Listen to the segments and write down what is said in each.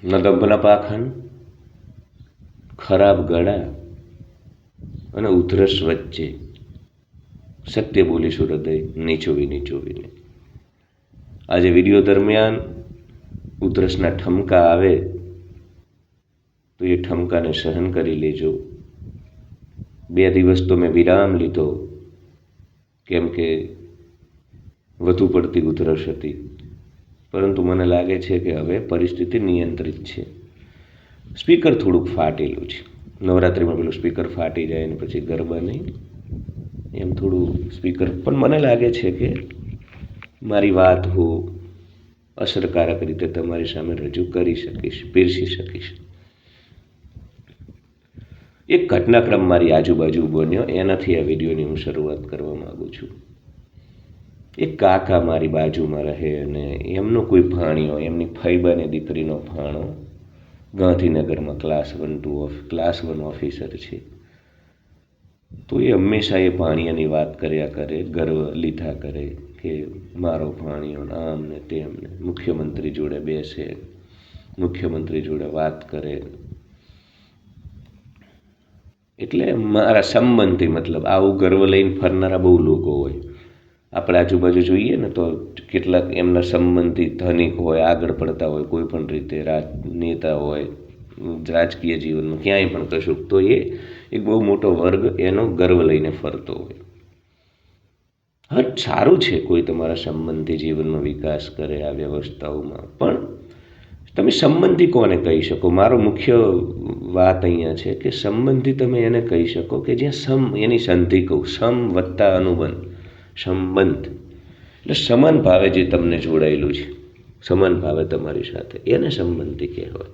ન દંભના પાખંડ, ખરાબ ગળા અને ઉધરસ વચ્ચે સત્ય બોલીશું હૃદય નીચોવીને. આજે વિડીયો દરમિયાન ઉધરસના ઠમકા આવે તો એ ઠમકાને સહન કરી લેજો. 2 દિવસ તો મેં વિરામ લીધો કેમ કે વધુ પડતી ઉધરસ હતી, પરંતુ મને લાગે છે કે હવે પરિસ્થિતિ નિયંત્રિત છે. સ્પીકર થોડુંક ફાટેલું છે. નવરાત્રિમાં પેલું સ્પીકર ફાટી જાય અને પછી ગરબા નહીં, એમ થોડું સ્પીકર. પણ મને લાગે છે કે મારી વાત હું અસરકારક રીતે તમારી સામે રજૂ કરી શકીશ, પીરસી શકીશ. એક ઘટનાક્રમ મારી આજુબાજુ બન્યો, એનાથી આ વિડીયોની હું શરૂઆત કરવા માગું છું. એક કાકા મારી બાજુમાં રહે અને એમનો કોઈ ભાણિયો, એમની ફઈબાની દીકરીનો ભાણો ગાંધીનગરમાં ક્લાસ 1 ઓફિસર છે. તો એ હંમેશા એ ભાણિયાની વાત કર્યા કરે, ગર્વ લીધા કરે કે મારો ભાણિયો આમ ને તેમ ને, મુખ્યમંત્રી જોડે બેસે, મુખ્યમંત્રી જોડે વાત કરે. એટલે મારા સંબંધી, મતલબ આવું ગર્વ લઈને ફરનારા બહુ લોકો હોય. આપણે આજુબાજુ જોઈએ ને તો કેટલાક એમના સંબંધી ધનિક હોય, આગળ પડતા હોય કોઈ પણ રીતે, રાજનેતા હોય, રાજકીય જીવનમાં ક્યાંય પણ કશુંક, તો એ એક બહુ મોટો વર્ગ એનો ગર્વ લઈને ફરતો હોય. હા, સારું છે કોઈ તમારા સંબંધી જીવનમાં વિકાસ કરે આ વ્યવસ્થાઓમાં, પણ તમે સંબંધી કોને કહી શકો? મારો મુખ્ય વાત અહીંયા છે કે સંબંધી તમે એને કહી શકો કે જ્યાં એની સંધિ કહું, સમ વત્તા અનુબંધ, સંબંધ એટલે સમાન ભાવે જે તમને જોડાયેલું છે, સમાન ભાવે તમારી સાથે, એને સંબંધી કહેવાય.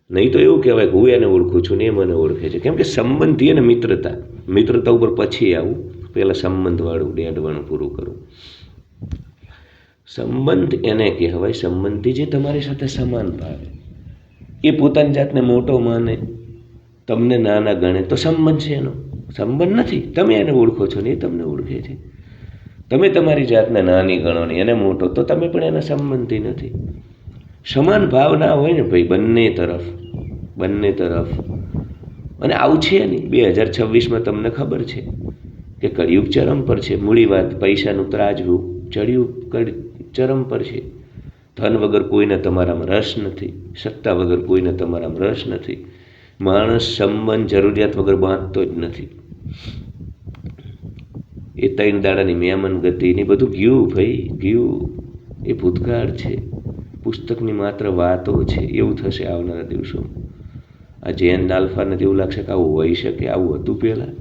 નહીં તો એવું કહેવાય કે હું એને ઓળખું છું ને એ મને ઓળખે છે. કેમ કે સંબંધી અને મિત્રતા ઉપર પછી આવું, પહેલાં સંબંધવાળું ડેડવાળું પૂરું કરું. સંબંધ એને કહેવાય, સંબંધી જે તમારી સાથે સમાન ભાવે, એ પોતાની જાતને મોટો માને, તમને નાના ગણે તો સંબંધ છે એનો. સંબંધ નથી, તમે એને ઓળખો છો ને એ તમને ઓળખે છે. તમે તમારી જાતને નાની ગણો ને એને મોટો, તો તમે પણ એના સંબંધી નથી. સમાન ભાવ ના હોય ને ભાઈ બંને તરફ. અને આવું છે નહીં. 2026માં તમને ખબર છે કે કળિયુગ ચરમ પર છે. મૂડી વાત, પૈસાનું ત્રાજવું ચડ્યું ચરમ પર છે. ધન વગર કોઈને તમારામાં રસ નથી, સત્તા વગર કોઈને તમારામાં રસ નથી. માણસ સંબંધ જરૂરિયાત વગર બાંધતો જ નથી. એ 3 દાડાની મહેમાન ગતિ ને બધું ગયું ભાઈ, ગયું. એ ભૂતકાળ છે, પુસ્તકની માત્ર વાતો છે. એવું થશે આવનારા દિવસોમાં. આ જૈન આલ્ફાને એવું લાગશે કે આવું હોઈ શકે, આવું હતું પહેલાં.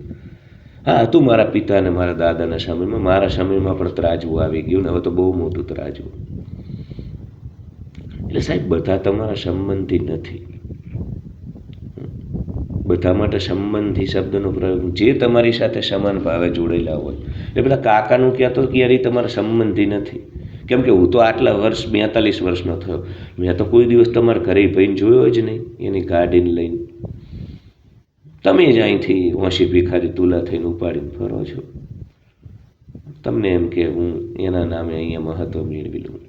હા, હતું મારા પિતા અને મારા દાદાના સમયમાં. મારા સમયમાં પણ ત્રાજવું આવી ગયું ને હવે તો બહુ મોટું ત્રાજવું. એટલે સાહેબ, બધા તમારા સંબંધી નથી. બધા માટે સંબંધી શબ્દનો પ્રયોગ જે તમારી સાથે સમાન ભાવે જોડેલા હોય. એટલે પેલા કાકાનું કહેતો કે યાર એ તમારા સંબંધી નથી. કેમ કે હું તો આટલા વર્ષ, 42 વર્ષનો થયો, મેં તો કોઈ દિવસ તમારા ઘરે ભાઈને જોયો જ નહીં એની ગાડીને લઈને. તમે જ અહીંથી વાંસી ભિખારી તુલા થઈને ઉપાડીને ફરો છો. તમને એમ કે હું એના નામે અહીંયા મહત્ત્વ મેળવી લઉં.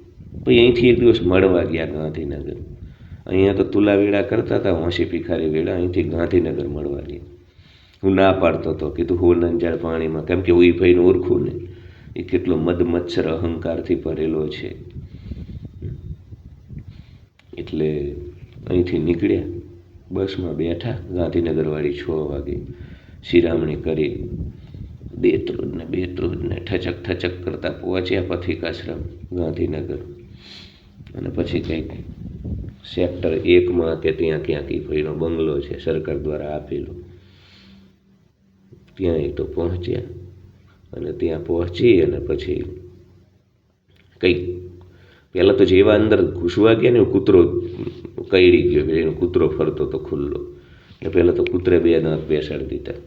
પછી અહીંથી એક દિવસ મળવા ગયા ગાંધીનગર. અહીંયા તો તુલા વેળા કરતા હતા, વાંસી ભિખારી વેળા, અહીંથી ગાંધીનગર મળવા ગયા. હું ના પાડતો હતો, કીધું હો નંજાળ પાણીમાં. કેમ કે હું એ ભાઈને ઓળખું ને, એ કેટલો મદમત્સર અહંકારથી ભરેલો છે. એટલે અહીંથી નીકળ્યા, બસમાં બેઠા, ગાંધીનગરવાળી 6 વાગે શિરામણી કરી બેત્રોજ ને ઠચક કરતાં પહોંચ્યા પથિકાશ્રમ ગાંધીનગર. અને પછી કંઈક સેક્ટર 1માં કે ત્યાં ક્યાંક એ ભાઈનો બંગલો છે, સરકાર દ્વારા આપેલો, ત્યાં એ તો પહોંચ્યા. અને ત્યાં પહોંચી અને પછી કંઈક પહેલાં તો જેવા અંદર ઘૂસવા ગયા ને કૂતરો કઈડી ગયો, એનો કૂતરો ફરતો હતો ખુલ્લો. એટલે પહેલાં તો કૂતરે 2 દાંત બેસાડી દીધા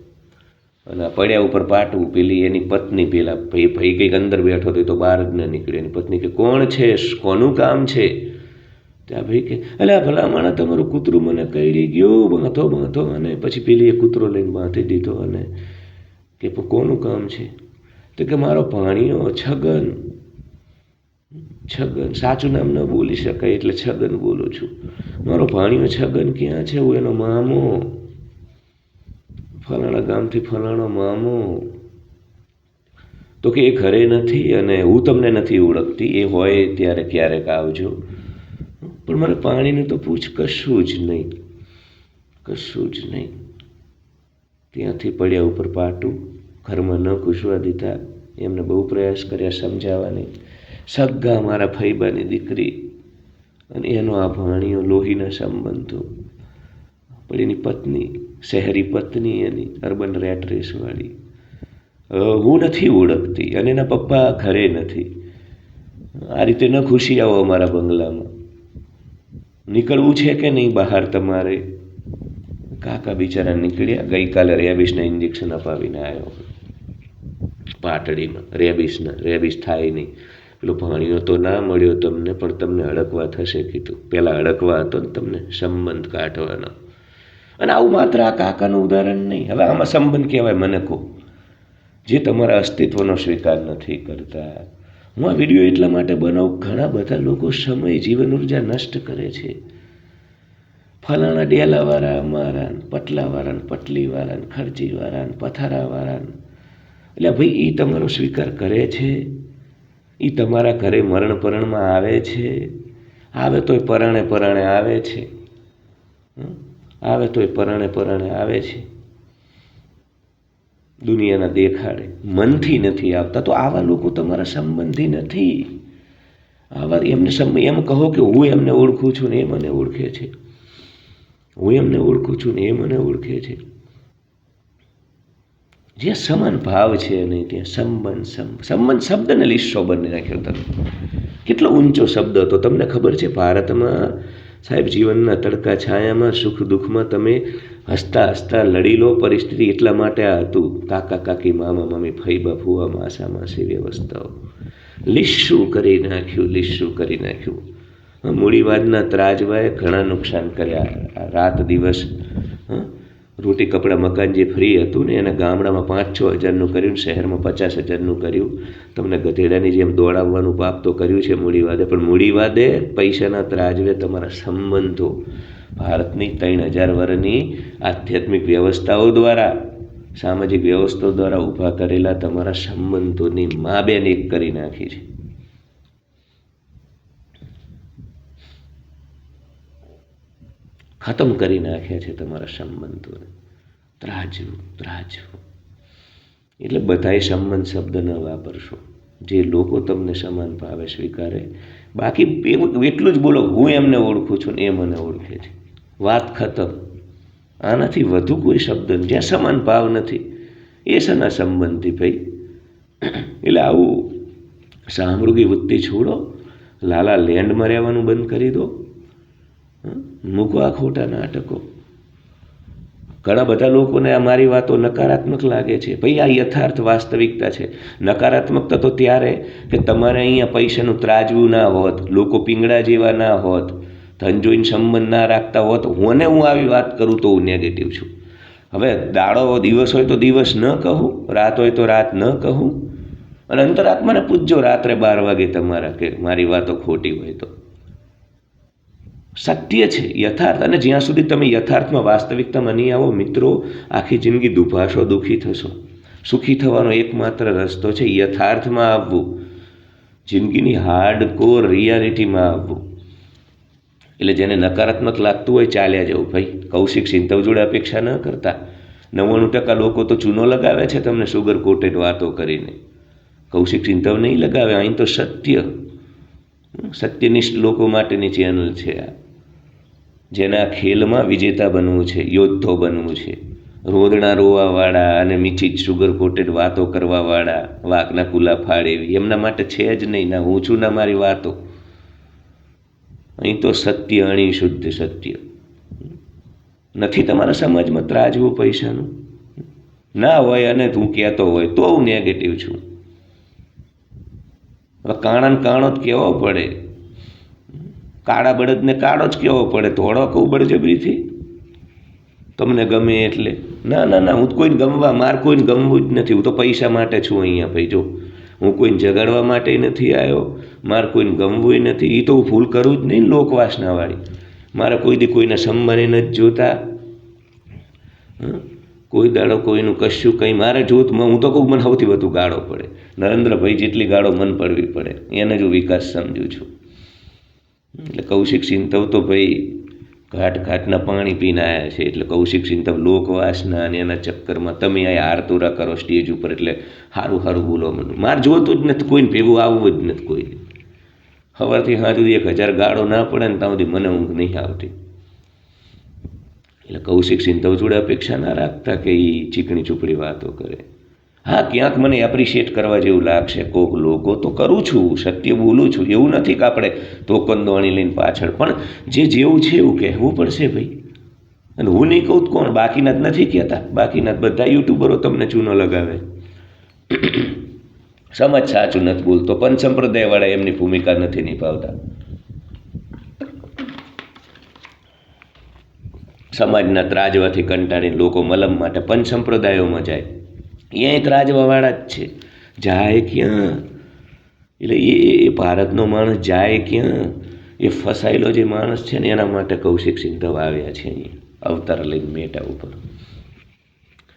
અને આ પડ્યા ઉપર પાટવું. પેલી એની પત્ની, પેલા ભાઈ કંઈક અંદર બેઠો હતો, એ તો બહાર જ ન નીકળ્યો. એની પત્ની કે કોણ છે, કોનું કામ છે? ત્યાં ભાઈ કે અલ્યા ભલા માણા, તમારું કૂતરું મને કઈડી ગયું, બાંધો. અને પછી પેલી એ કૂતરો લઈને બાંધી દીધો. અને કે કોનું કામ છે? તો કે મારો ભાણિયો છગન. સાચું નામ ન બોલી શકાય એટલે છગન બોલું છું. મારો ભાણિયો છગન ક્યાં છે? હું એનો મામો, ફલાણા ગામથી ફલાણો મામો. તો કે એ ઘરે નથી અને હું તમને નથી ઓળખતી, એ હોય ત્યારે ક્યારેક આવજો, પણ મારે પાણીનું તો પૂછ. કશું જ નહીં, કશું જ નહીં. ત્યાંથી પડ્યા ઉપર પાટું, ઘરમાં ન ઘૂસવા દીધા. એમને બહુ પ્રયાસ કર્યા સમજાવવાની. સગ્ગા મારા ફૈબાની દીકરી અને એનો આ ભાણિયો, લોહીના સંબંધો. પણ એની પત્ની, શહેરી પત્ની એની, અર્બન રેટ રેસવાળી, હું નથી ઓળખતી અને એના પપ્પા ઘરે નથી. આ રીતે ન ખુશી આવો અમારા બંગલામાં. નીકળવું છે કે નહીં બહાર તમારે? કાકા બિચારા નીકળ્યા. ગઈકાલે રેબિસના ઇન્જેક્શન અપાવીને આવ્યો પાટડીમાં. રેબિસ થાય નહીં. પેલો ભાણિયો તો ના મળ્યો તમને, પણ તમને હડકવા થશે કીધું. પહેલાં હડકવા હતો ને તમને, સંબંધ કાઢવાનો. અને આવું માત્ર આ કાકાનું ઉદાહરણ નહીં. હવે આમાં સંબંધ કહેવાય મને કહો, જે તમારા અસ્તિત્વનો સ્વીકાર નથી કરતા. હું આ વિડીયો એટલા માટે બનાવું, ઘણા બધા લોકો સમય, જીવન ઉર્જા નષ્ટ કરે છે. ફલાણા ડેલાવાળા અમારા, પટલાવાળા, પટલીવાળા, ખર્ચીવાળા, પથારાવાળા. એટલે ભાઈ એ તમારો સ્વીકાર કરે છે? એ તમારા ઘરે મરણ પરણમાં આવે છે? આવે તોય પરાણે પરાણે આવે છે, આવે તોય પરાણે પરાણે આવે છે. દુનિયાના દેખાડે, મનથી નથી આવતા. તો આવા લોકો તમારા સંબંધી નથી. આવા એમને એમ કહો કે હું એમને ઓળખું છું ને એ મને ઓળખે છે, હું એમને ઓળખું છું ને એ મને ઓળખે છે. જ્યાં સમાન ભાવ છે નહીં ત્યાં સંબંધ શબ્દને લીસો બની નાખ્યો. તમે કેટલો ઊંચો શબ્દ હતો. તમને ખબર છે ભારતમાં સાહેબ, જીવનના તડકા છાયામાં, સુખ દુઃખમાં તમે હસતા હસતા લડી લો પરિસ્થિતિ. એટલા માટે આ હતું. કાકા કાકી, મામા મામી, ફૈબા ફુવા, માસા માસી વ્યવસ્થાઓ લીસું કરી નાખ્યું, લીસું કરી નાખ્યું. મૂડીવાદના ત્રાજવાએ ઘણા નુકસાન કર્યા. રાત દિવસ રોટી કપડાં મકાન જે ફ્રી હતું ને એને ગામડામાં 5-6 હજારનું કર્યું, શહેરમાં 50,000નું કર્યું. તમને ગધેડાની જેમ દોડાવવાનું પાપ તો કર્યું છે મૂડીવાદે, પણ મૂડીવાદે પૈસાના ત્રાજવે તમારા સંબંધો, ભારતની 3000 વર્ષની આધ્યાત્મિક વ્યવસ્થાઓ દ્વારા, સામાજિક વ્યવસ્થાઓ દ્વારા ઊભા કરેલા તમારા સંબંધોની મા બેન એક કરી નાખી છે. ખતમ કરી નાખ્યા છે તમારા સંબંધોને. ત્રાજવું, ત્રાજવું. એટલે બધાએ સંબંધ શબ્દ ન વાપરશો. જે લોકો તમને સમાન ભાવે સ્વીકારે. બાકી એટલું જ બોલો, હું એમને ઓળખું છું ને એ મને ઓળખે છે. વાત ખતમ. આનાથી વધુ કોઈ શબ્દ નહીં. જ્યાં સમાન ભાવ નથી એ શેના સંબંધી ભાઈ? એટલે આવું સામૃગી વૃત્તિ છોડો. લાલા લેન્ડમાં રહેવાનું બંધ કરી દો. મૂકો આ ખોટા નાટકો. ઘણા બધા લોકોને આ મારી વાતો નકારાત્મક લાગે છે. ભાઈ આ યથાર્થ વાસ્તવિકતા છે. નકારાત્મકતા તો ત્યારે કે તમારે અહીંયા પૈસાનું ત્રાજવું ના હોત, લોકો પીંગળા જેવા ના હોત, ધન જોઈને સંબંધ ના રાખતા હોત. હું આવી વાત કરું તો હું નેગેટિવ છું. હવે દાડો દિવસ હોય તો દિવસ ન કહું, રાત હોય તો રાત ન કહું. અને અંતરાત્માને પૂછજો રાત્રે 12 વાગે તમારા કે મારી વાતો ખોટી હોય તો. સત્ય છે, યથાર્થ. અને જ્યાં સુધી તમે યથાર્થમાં, વાસ્તવિકતામાં નહીં આવો મિત્રો, આખી જિંદગી દુભાશો, દુઃખી થશો. સુખી થવાનો એકમાત્ર રસ્તો છે યથાર્થમાં આવવું, જિંદગીની હાર્ડકોર રિયાલિટીમાં આવવું. એટલે જેને નકારાત્મક લાગતું હોય ચાલ્યા જવું ભાઈ. કૌશિક સિંધવ જોડે અપેક્ષા ન કરતા. 99% લોકો તો ચૂનો લગાવે છે તમને સુગર કોટેડ વાતો કરીને. કૌશિક સિંધવ નહીં લગાવે. અહીં તો સત્યનિષ્ઠ લોકો માટેની ચેનલ છે આ. જેના ખેલમાં વિજેતા બનવું છે, યોદ્ધો બનવું છે. રોદણા રોવાવાળા અને મીઠી સુગર કોટેડ વાતો કરવાવાળા, વાઘના કુલા ફાડેવી એમના માટે છે જ નહીં. ના હું છું ના મારી વાતો. અહીં તો સત્ય, અણી શુદ્ધ સત્ય. નથી તમારા સમાજમાં ત્રાજવું પૈસાનું? ના હોય અને તું કહેતો હોય તો હું નેગેટિવ છું. હવે કાણાને કાણો જ કહેવો પડે, કાળા બળદને કાળો જ કહેવો પડે. ધોળો કહું બળજબરીથી તમને ગમે એટલે? ના ના ના, હું કોઈને ગમવા, મારે કોઈને ગમવું જ નથી. હું તો પૈસા માટે છું અહીંયા ભાઈ. જો હું કોઈને જગાડવા માટે નથી આવ્યો, મારે કોઈને ગમવું નથી. એ તો હું ભૂલ કરું જ નહીં. લોકવાસનાવાળી મારે કોઈ દી કોઈને સન્માને નથી જોતા, કોઈ દાડો કોઈનું કશું કંઈ મારે જોત. હું તો કહું મને સૌથી વધુ ગાળો પડે. નરેન્દ્રભાઈ જેટલી ગાળો મન પડવી પડે, એને જ હું વિકાસ સમજું છું. એટલે કૌશિક સિંધવ તો ભાઈ ઘાટના પાણી પીને આવ્યા છે. એટલે કૌશિક સિંધવ લોકવાસના અને એના ચક્કરમાં તમે અહીંયા હારતોરા કરો સ્ટેજ ઉપર, એટલે સારું સારું બોલો મને. મારે જોતું જ નથી કોઈને, ભેગું આવવું જ નથી કોઈને. સવારથી સાંજ સુધી 1000 ગાળો ના પડે ને ત્યાં સુધી મને ઊંઘ નહીં આવતી. એટલે કૌશિક સિંધવ જોડે અપેક્ષા ના રાખતા કે એ ચીકણી ચૂપડી વાતો કરે. હા, ક્યાંક મને એપ્રિશિએટ કરવા જેવું લાગશે કોક લોકો તો કરું છું, સત્ય બોલું છું. એવું નથી કે આપણે તોકંદોણી લઈને પાછળ, પણ જે જેવું છે એવું કહેવું પડશે ભાઈ. અને હું નહીં કહું કોણ, બાકીના જ નથી કહેતા. બાકીના બધા યુટ્યુબરો તમને ચૂનો લગાવે. સમજ સાચું નથી બોલતો, પણ સંપ્રદાયવાળા એમની ભૂમિકા નથી નિભાવતા. સમાજના ત્રાજવાથી કંટાળીને લોકો મલમ માટે પંચ સંપ્રદાયોમાં જાય. એ એક રાજવાવાળા જ છે, જાય ક્યાં? એટલે એ ભારતનો માણસ જાય ક્યાં? એ ફસાયેલો જે માણસ છે ને એના માટે કૌશિક સિંધવ આવ્યા છે અહીંયા અવતાર લઈને મેટા ઉપર.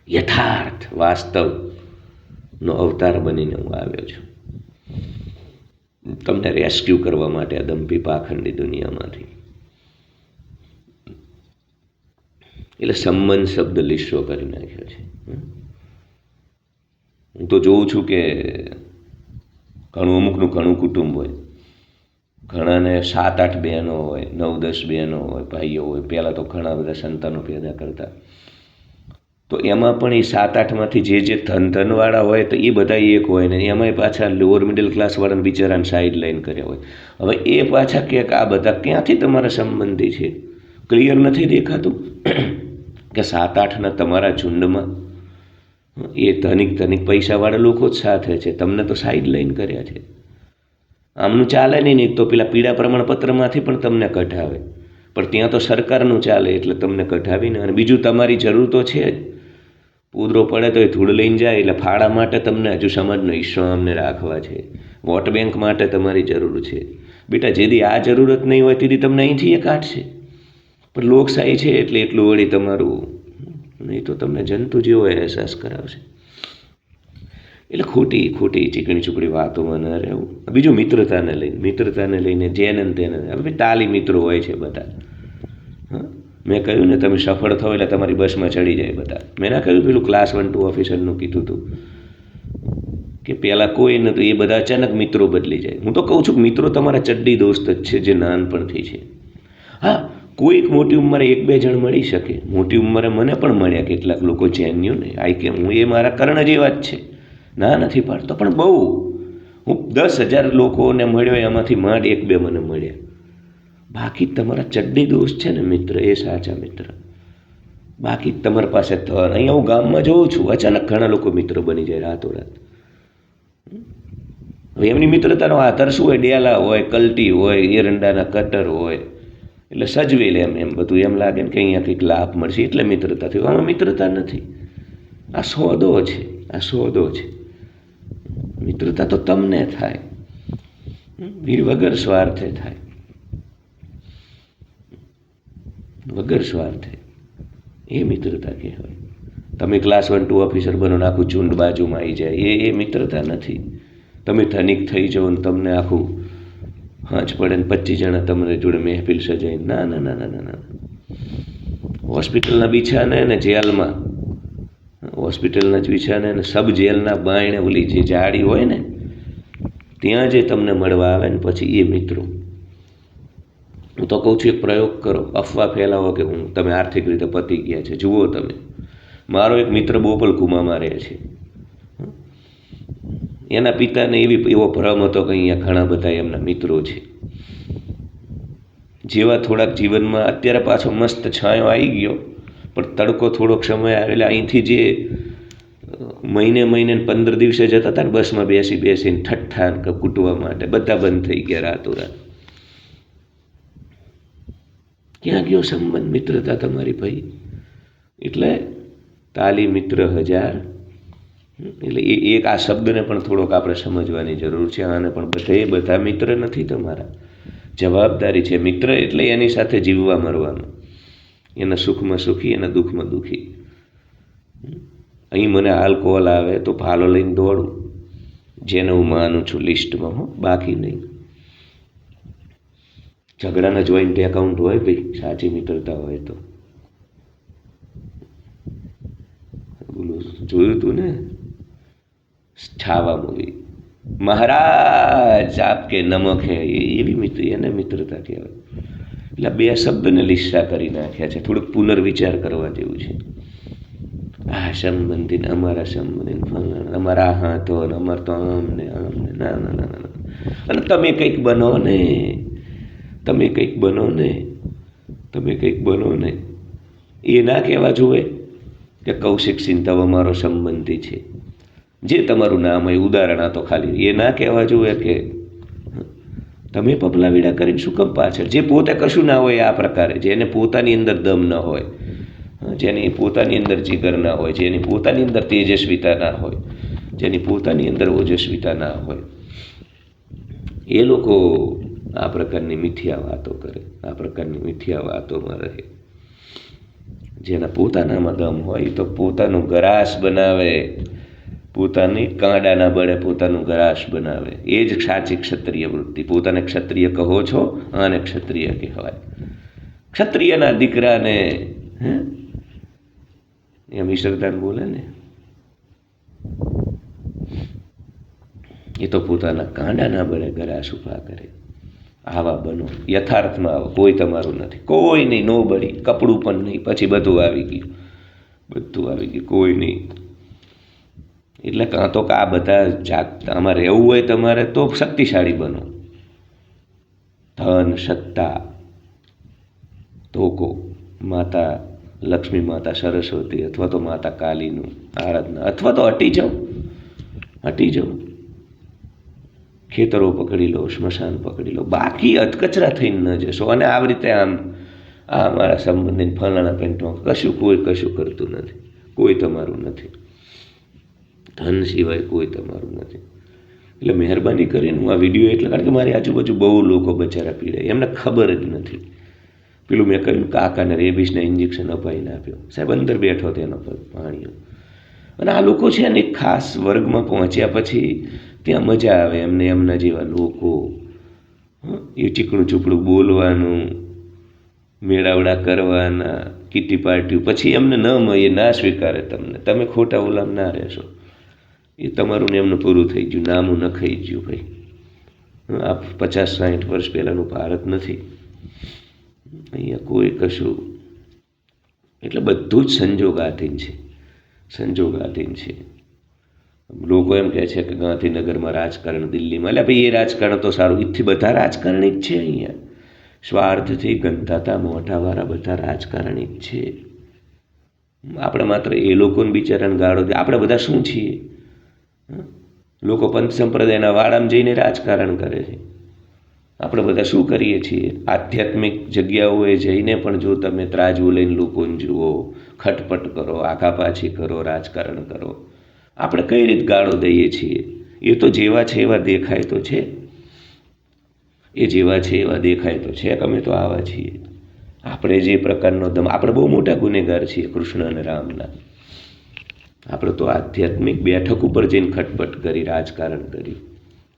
યથાર્થ વાસ્તવનો અવતાર બનીને હું આવ્યો છું, તમને રેસ્ક્યુ કરવા માટે આ દંભી પાખંડી દુનિયામાંથી. એટલે સંબંધ શબ્દ લીસો કરી નાખ્યો છે. હું તો જોઉં છું કે અમુકનું ઘણું કુટુંબ હોય, ઘણાને 7-8 બહેનો હોય, 9-10 બહેનો હોય, ભાઈઓ હોય. પહેલાં તો ઘણા બધા સંતાનો પેદા કરતા, તો એમાં પણ એ 7-8માંથી જે ધનવાળા હોય તો એ બધા એક હોય ને એમાંય પાછા લોઅર મિડલ ક્લાસવાળાને બિચારાને સાઈડ લાઈન કર્યા હોય. હવે એ પાછા ક્યાંક આ બધા ક્યાંથી તમારા સંબંધી છે? ક્લિયર નથી દેખાતું કે 7-8ના તમારા ઝુંડમાં એ ધનિક પૈસાવાળા લોકો જ સાથે છે, તમને તો સાઈડ લાઈન કર્યા છે. આમનું ચાલે નહીં તો પેલા પીળા પ્રમાણપત્રમાંથી પણ તમને કઢાવે, પણ ત્યાં તો સરકારનું ચાલે એટલે તમને કઢાવીને. અને બીજું તમારી જરૂર તો છે જ, પૂદરો પડે તો એ ધૂળ લઈને જાય. એટલે ફાળા માટે તમને હજુ સમાજનો હિસ્સો અમને રાખવા છે, વોટ બેંક માટે તમારી જરૂર છે. બેટા જેથી આ જરૂરત નહીં હોય તેથી તમને અહીંથી એ કાઢશે. પણ લોકશાહી છે એટલે એટલું વળી તમારું, નહીં તો તમને જંતુ જેવો અહેસાસ કરાવશે. એટલે ખોટી ચીકણી ચૂકડી વાતોમાં ન રહેવું. બીજું મિત્રતાને લઈને જેને તેને હવે તાલી મિત્રો હોય છે બધા. મેં કહ્યું ને તમે સફળ થો એટલે તમારી બસમાં ચડી જાય બધા. મેં ના કહ્યું પેલું ક્લાસ 1-2 ઓફિસરનું કીધું હતું કે પહેલાં કોઈ નહોતું, એ બધા અચાનક મિત્રો બદલી જાય. હું તો કહું છું કે મિત્રો તમારા ચડ્ડી દોસ્ત જ છે જે નાનપણથી છે. હા, કોઈક મોટી ઉંમરે 1-2 જણ મળી શકે. મોટી ઉંમરે મને પણ મળ્યા કેટલાક લોકો જેન્યુન. હું એ મારા કર્ણ જેવા જ છે, ના નથી પાડતો, પણ બહુ હું 10,000 લોકોને મળ્યો એમાંથી માંડ 1-2 મને મળ્યા. બાકી તમારા ચડ્ડી દોસ્ત છે ને મિત્ર, એ સાચા મિત્ર. બાકી તમારી પાસે ધન, અહીંયા હું ગામમાં જોઉં છું અચાનક ઘણા લોકો મિત્ર બની જાય રાતોરાત. હવે એમની મિત્રતાનો આધાર શું હોય? ડેલા હોય, કલ્ટી હોય, એરંડાના કટર હોય, એટલે સજવી લે એમ બધું. એમ લાગે ને કે અહીંયા કંઈક લાભ મળશે એટલે મિત્રતા થયું. આમાં મિત્રતા નથી, આ સોદો છે. મિત્રતા તો તમને થાય, વગર સ્વાર્થે થાય, વગર સ્વાર્થે. એ મિત્રતા કહેવાય. તમે ક્લાસ 1-2 ઓફિસર બનો ને આખું ઝુંડ બાજુમાં આવી જાય, એ મિત્રતા નથી. તમે ધનિક થઈ જાઓ ને તમને આખું હાંચ પડે ને 25 જણા તમારી જોડે મહેફિલ સજાય, ના. હોસ્પિટલના બિછાને ને જેલમાં, હોસ્પિટલના જ બિછાને ને સબ જેલના બાયણે ઓલી જે જાળી હોય ને ત્યાં જે તમને મળવા આવે ને પછી એ મિત્રો. હું તો કહું છું એક પ્રયોગ કરો, અફવા ફેલાવો કે તમે આર્થિક રીતે પતી ગયા છે. જુઓ તમે, મારો એક મિત્ર બોપલ કુમામાં રહે છે, એના પિતાને એવો ભ્રમ હતો કે અહીંયા ઘણા બધા એમના મિત્રો છે. જેવા થોડાક જીવનમાં અત્યારે પાછો મસ્ત છાંયો આવી ગયો, પણ તડકો થોડોક સમય આવે એટલે અહીંથી જે મહિને 15 દિવસે જતા હતા ને બસમાં બેસીને ઠઠ્ઠા કૂટવા માટે, બધા બંધ થઈ ગયા રાતોરાત. ક્યાં ગયો સંબંધ, મિત્રતા તમારી ભાઈ? એટલે તાલી મિત્ર 1000. એટલે એક આ શબ્દને પણ થોડોક આપણે સમજવાની જરૂર છે. આને પણ બધા મિત્ર નથી તમારા. જવાબદારી છે. મિત્ર એટલે એની સાથે જીવવા મરવાનું, એના સુખમાં સુખી, એના દુઃખમાં દુઃખી. અહીં મને આલ્કોહોલ આવે તો ભાલો લઈને દોડું, જેને હું માનું છું લિસ્ટમાં, હો, બાકી નહીં. ઝઘડાના જોઈન્ટ એકાઉન્ટ હોય ભાઈ, સાચી મિત્રતા હોય તો. બોલું જોયું તું ને છાવા મૂવી, મહારાજ આપકે નમક હે, એવી મિત્ર, એને મિત્રતા કહેવાય. એટલે બે શબ્દને લીસા કરી નાખ્યા છે. થોડુંક પુનર્વિચાર કરવા જેવું છે. આ સંબંધી અમારા સંબંધી ફલાણા, અમારા હાથો ને અમારે તો આમ ને ના ના ના ના. અને તમે કંઈક બનો ને, તમે કંઈક બનો ને, તમે કંઈક બનો ને, એ ના કહેવા જોવે કે કૌશિક સિંધવ અમારો સંબંધી છે, જે તમારું નામ હોય ઉદાહરણ આ તો ખાલી. એ ના કહેવા જોવે કે તમે પપલાવીડા કરીને શું કામ પાછળ, જે પોતે કશું ના હોય આ પ્રકારે, જેને પોતાની અંદર દમ ન હોય, જેની પોતાની અંદર જીગર ના હોય, જેની પોતાની અંદર તેજસ્વીતા ના હોય, જેની પોતાની અંદર ઓજસ્વીતા ના હોય, એ લોકો આ પ્રકારની મિથ્યા વાતો કરે, આ પ્રકારની મિથ્યા વાતોમાં રહે. જેના પોતાનામાં દમ હોય તો પોતાનું ગરાસ બનાવે, પોતાની કાંડાના બળે પોતાનું ગરાસ બનાવે. એ જ સાચી ક્ષત્રિય વૃત્તિ. પોતાને ક્ષત્રિય કહો છો, આને ક્ષત્રિય કહેવાય. ક્ષત્રિયના દીકરાને એમ ઈશ્વરદાન બોલે ને, એ તો પોતાના કાંડાના બળે ગરાસ ઊભા કરે. આવા બનો, યથાર્થમાં આવો. કોઈ તમારું નથી, કોઈ નહીં, નો બળી, કપડું પણ નહીં, પછી બધું આવી ગયું, બધું આવી ગયું, કોઈ નહીં. એટલે કાં તો આ બધા આમાં રહેવું હોય તમારે તો શક્તિશાળી બનો. ધન, સત્તા, ધોકો, માતા લક્ષ્મી, માતા સરસ્વતી, અથવા તો માતા કાલીનું આરાધના, અથવા તો હટી જાઓ, હટી જાઓ, ખેતરો પકડી લો, સ્મશાન પકડી લો, બાકી અધકચરા થઈને ન જશો. અને આવી રીતે આમ આ મારા સંબંધીને ફલાણા પેન્ટમાં કશું, કોઈ કશું કરતું નથી, કોઈ તમારું નથી, ધન સિવાય કોઈ તમારું નથી. એટલે મહેરબાની કરીને હું આ વિડીયો એટલે, કારણ કે મારી આજુબાજુ બહુ લોકો બચારા પીડાય, એમને ખબર જ નથી. પેલું મેં કહ્યું કાકાને રેબિસના ઇન્જેક્શન અપાઈને આપ્યો, સાહેબ અંદર બેઠો તેનો પાણીઓ. અને આ લોકો છે ને એક ખાસ વર્ગમાં પહોંચ્યા પછી ત્યાં મજા આવે એમને, એમના જેવા લોકો. એ ચીકણું ચૂપડું બોલવાનું, મેળાવડા કરવાના, કીટી પાર્ટીઓ, પછી એમને ન મળે, ના સ્વીકારે તમને, તમે ખોટા ઓલામ ના રહેશો. એ તમારું ને એમનું પૂરું થઈ ગયું, નામું નખાઈ ગયું ભાઈ. આ 50-60 વર્ષ પહેલાંનું ભારત નથી. અહીંયા કોઈ કશું, એટલે બધું જ સંજોગાધીન છે, સંજોગાધીન છે. લોકો એમ કહે છે કે ગાંધીનગરમાં રાજકારણ, દિલ્હીમાં, એટલે ભાઈ એ રાજકારણ તો સારું, એથી બધા રાજકારણી જ છે અહીંયા. સ્વાર્થથી ગંધાતા મોઢાવાળા બધા રાજકારણી જ છે. આપણે માત્ર એ લોકોને બિચારાને ગાળો દે, આપણે બધા શું છીએ? લોકો પંથ સંપ્રદાયના વાડામાં જઈને રાજકારણ કરે છે, આપણે બધા શું કરીએ છીએ? આધ્યાત્મિક જગ્યાઓએ જઈને પણ જો તમે ત્રાજવું લઈને લોકોને જુઓ, ખટપટ કરો, આઘા પાછી કરો, રાજકારણ કરો, આપણે કઈ રીતે ગાળો દઈએ છીએ? એ તો જેવા છે એવા દેખાય તો છે, એ જેવા છે એવા દેખાય તો છે કે અમે તો આવા છીએ. આપણે જે પ્રકારનો દમ, આપણે બહુ મોટા ગુનેગાર છીએ કૃષ્ણ અને રામના. આપણે તો આધ્યાત્મિક બેઠક ઉપર જઈને ખટપટ કરી, રાજકારણ કરી,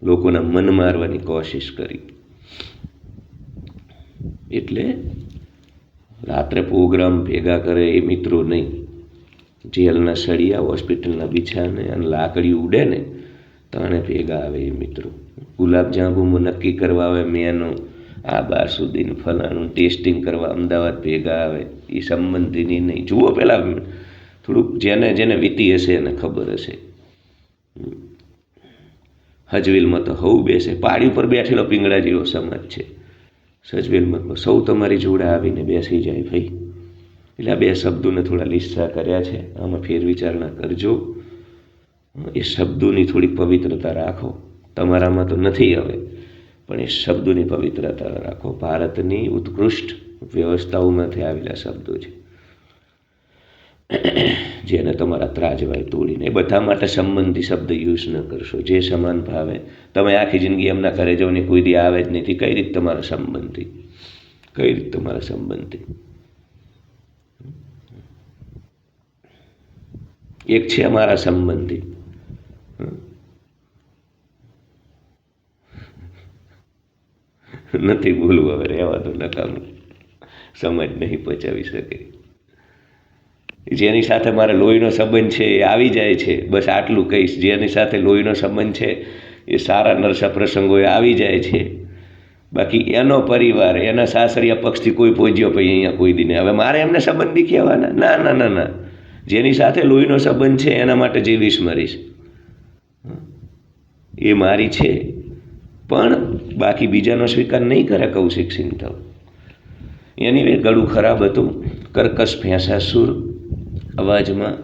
લોકોના મન મારવાની કોશિશ કરી. એટલે રાત્રે પ્રોગ્રામ ભેગા કરે એ મિત્રો નહીં, જેલના સળિયા, હોસ્પિટલના બિછાને અને લાકડી ઉડે ને તાણે ભેગા આવે એ મિત્રો. ગુલાબજાંબુમાં નક્કી કરવા આવે મેનો, આ બાર સુધીનું ફલાણું ટેસ્ટિંગ કરવા અમદાવાદ ભેગા આવે, એ સંબંધીની નહીં. જુઓ પહેલાં થોડુંક, જેને જેને વીતી હશે એને ખબર હશે. હજવીલમાં તો હવું બેસે, પાડી ઉપર બેઠેલો પીંગળા જેવો સમાજ છે. સજવેલમાં સૌ તમારી જોડે આવીને બેસી જાય ભાઈ. એટલે આ બે શબ્દોને થોડા લીસા કર્યા છે, આમાં ફેરવિચારણા કરજો. એ શબ્દોની થોડી પવિત્રતા રાખો. તમારામાં તો નથી હવે, પણ એ શબ્દોની પવિત્રતા રાખો. ભારતની ઉત્કૃષ્ટ વ્યવસ્થાઓમાંથી આવેલા શબ્દો છે. જેને તમારા ત્રાજવાય તોડીને. એ બધા માટે સંબંધી શબ્દ યુઝ ન કરશો. જે સમાન ભાવે. તમે આખી જિંદગી એમના ઘરે જાઓ ને કોઈ દી આવે જ નથી, કઈ રીતે તમારા સંબંધી? કઈ રીતે તમારા સંબંધી? એક છે અમારા સંબંધી, નથી બોલવું હવે, રહેવા દો, નકામું, સમજ નહીં પચાવી શકે. જેની સાથે મારે લોહીનો સંબંધ છે એ આવી જાય છે, બસ આટલું કહીશ. જેની સાથે લોહીનો સંબંધ છે એ સારા નરસા પ્રસંગોએ આવી જાય છે. બાકી એનો પરિવાર, એના સાસરિયા પક્ષથી કોઈ પહોંચ્યો પછી અહીંયા કોઈ દીને હવે મારે એમને સંબંધી કહેવાના? ના ના ના ના. જેની સાથે લોહીનો સંબંધ છે એના માટે જીવીશ મરીશ. એ મારી છે, પણ બાકી બીજાનો સ્વીકાર નહીં કરે કૌશિક સિંઘ. એની વે ગળું ખરાબ હતું, કર્કશ ભેંસા સુર અવાજમાં.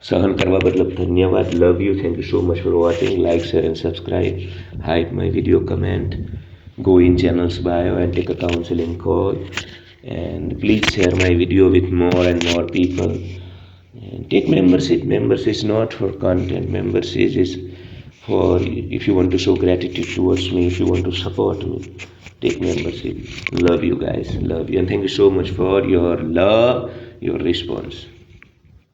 સહન કરવા બદલ ધન્યવાદ. Love you. Thank you so much for watching. Like, share and subscribe. Height my video, comment, go in channel's bio and take a counseling call, and please share my video with more and more people, and take membership. Membership is not for content. Membership is for if you want to show gratitude towards me, if you want to support me, take membership. Love you guys, love you, and thank you so much for your love, your response.